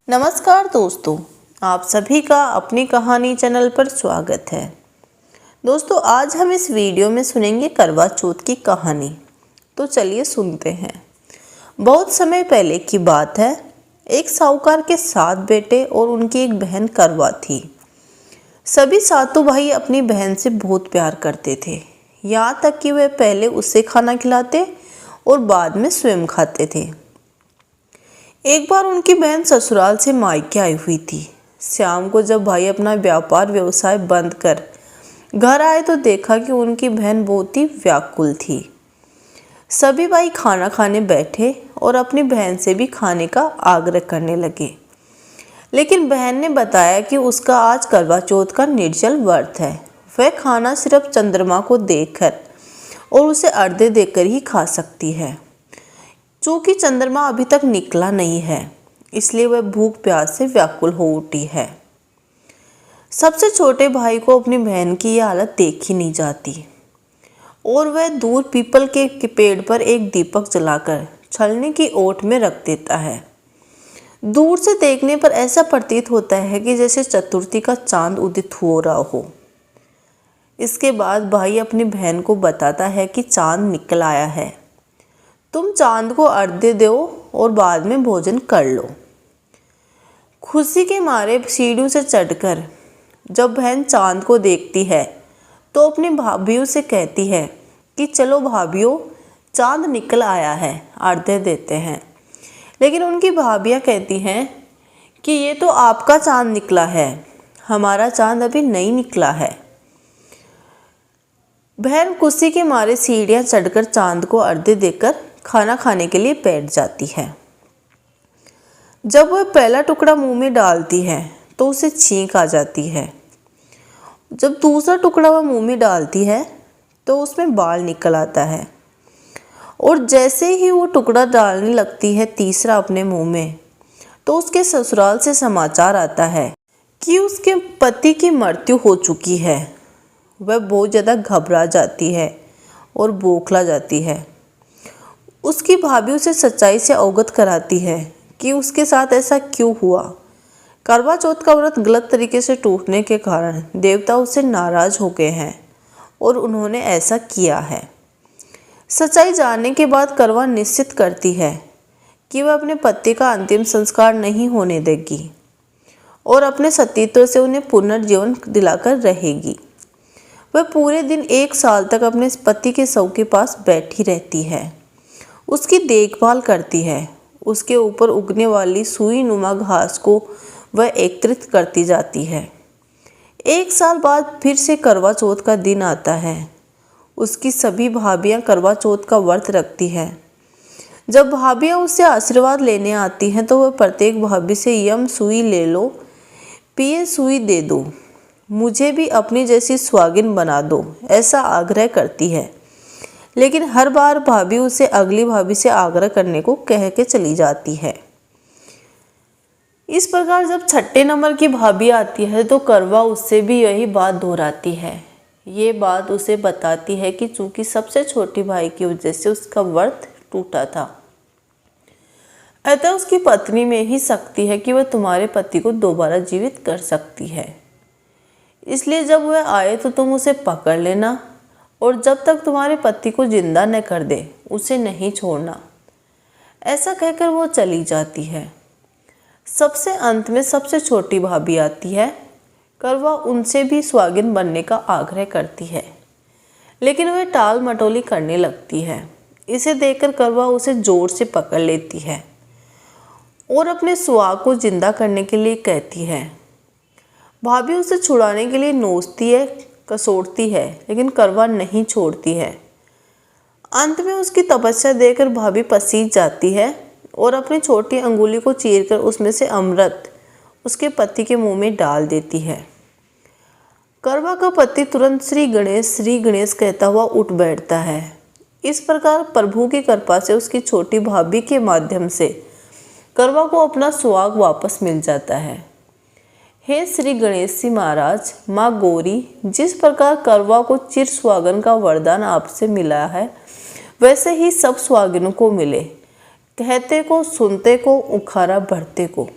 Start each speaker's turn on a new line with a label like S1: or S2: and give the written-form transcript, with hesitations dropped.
S1: नमस्कार दोस्तों, आप सभी का अपनी कहानी चैनल पर स्वागत है। दोस्तों, आज हम इस वीडियो में सुनेंगे करवा चौथ की कहानी। तो चलिए सुनते हैं। बहुत समय पहले की बात है। एक साहूकार के 7 बेटे और उनकी एक बहन करवा थी। सभी सातों भाई अपनी बहन से बहुत प्यार करते थे, यहाँ तक कि वे पहले उसे खाना खिलाते और बाद में स्वयं खाते थे। एक बार उनकी बहन ससुराल से मायके आई हुई थी। शाम को जब भाई अपना व्यापार व्यवसाय बंद कर घर आए तो देखा कि उनकी बहन बहुत ही व्याकुल थी। सभी भाई खाना खाने बैठे और अपनी बहन से भी खाने का आग्रह करने लगे, लेकिन बहन ने बताया कि उसका आज करवा चौथ का निर्जल व्रत है। वह खाना सिर्फ चंद्रमा को देखकर और उसे अर्घ्य देकर ही खा सकती है। चूँकि चंद्रमा अभी तक निकला नहीं है, इसलिए वह भूख प्यास से व्याकुल हो उठी है। सबसे छोटे भाई को अपनी बहन की यह हालत देखी नहीं जाती और वह दूर पीपल के पेड़ पर एक दीपक जलाकर छलनी की ओट में रख देता है। दूर से देखने पर ऐसा प्रतीत होता है कि जैसे चतुर्थी का चांद उदित हो रहा हो। इसके बाद भाई अपनी बहन को बताता है कि चांद निकल आया है, तुम चांद को अर्घ्य दो और बाद में भोजन कर लो। खुशी के मारे सीढ़ियों से चढ़कर जब बहन चांद को देखती है तो अपनी भाभीयों से कहती है कि चलो भाभीयों, चांद निकल आया है, अर्घ्य देते हैं। लेकिन उनकी भाभियाँ कहती हैं कि ये तो आपका चांद निकला है, हमारा चांद अभी नहीं निकला है। बहन खुशी के मारे सीढ़ियाँ चढ़कर चांद को अर्घ्य देकर खाना खाने के लिए बैठ जाती है। जब वह पहला टुकड़ा मुंह में डालती है तो उसे छींक आ जाती है। जब दूसरा टुकड़ा वह मुंह में डालती है तो उसमें बाल निकल आता है और जैसे ही वो टुकड़ा डालने लगती है तीसरा अपने मुंह में, तो उसके ससुराल से समाचार आता है कि उसके पति की मृत्यु हो चुकी है। वह बहुत ज़्यादा घबरा जाती है और बौखला जाती है। उसकी भाभी उसे सच्चाई से अवगत कराती है कि उसके साथ ऐसा क्यों हुआ। करवा चौथ का व्रत गलत तरीके से टूटने के कारण देवता उससे नाराज हो गए हैं और उन्होंने ऐसा किया है। सच्चाई जानने के बाद करवा निश्चित करती है कि वह अपने पति का अंतिम संस्कार नहीं होने देगी और अपने सतीत्व से उन्हें पुनर्जीवन दिलाकर रहेगी। वह पूरे दिन 1 साल तक अपने पति के शव के पास बैठी रहती है, उसकी देखभाल करती है। उसके ऊपर उगने वाली सुई नुमा घास को वह एकत्रित करती जाती है। 1 साल बाद फिर से करवा चौथ का दिन आता है। उसकी सभी भाभियाँ करवा चौथ का व्रत रखती हैं। जब भाभियाँ उससे आशीर्वाद लेने आती हैं तो वह प्रत्येक भाभी से यम सुई ले लो, पिए सुई दे दो, मुझे भी अपनी जैसी सुहागिन बना दो, ऐसा आग्रह करती है। लेकिन हर बार भाभी उसे अगली भाभी से आग्रह करने को कह के चली जाती है। इस प्रकार जब 6ठे नंबर की भाभी आती है तो करवा उससे भी यही बात दोहराती है। ये बात उसे बताती है कि चूंकि सबसे छोटी भाई की वजह से उसका व्रत टूटा था, अतः उसकी पत्नी में ही शक्ति है कि वह तुम्हारे पति को दोबारा जीवित कर सकती है। इसलिए जब वह आए तो तुम उसे पकड़ लेना और जब तक तुम्हारे पति को जिंदा न कर दे उसे नहीं छोड़ना। ऐसा कहकर वो चली जाती है। सबसे अंत में सबसे छोटी भाभी आती है। करवा उनसे भी सुहागिन बनने का आग्रह करती है, लेकिन वह टाल मटोली करने लगती है। इसे देखकर करवा उसे जोर से पकड़ लेती है और अपने सुहाग को जिंदा करने के लिए कहती है। भाभी उसे छुड़ाने के लिए नोचती है, कसोड़ती है, लेकिन करवा नहीं छोड़ती है। अंत में उसकी तपस्या देखकर भाभी पसीज जाती है और अपनी छोटी अंगुली को चीरकर उसमें से अमृत उसके पति के मुंह में डाल देती है। करवा का पति तुरंत श्री गणेश कहता हुआ उठ बैठता है। इस प्रकार प्रभु की कृपा से उसकी छोटी भाभी के माध्यम से करवा को अपना सुहाग वापस मिल जाता है। हे श्री गणेश जी महाराज, माँ गौरी, जिस प्रकार करवा को चिर सुहागन का वरदान आपसे मिला है, वैसे ही सब सुहागिनों को मिले। कहते को, सुनते को, उखारा भरते को।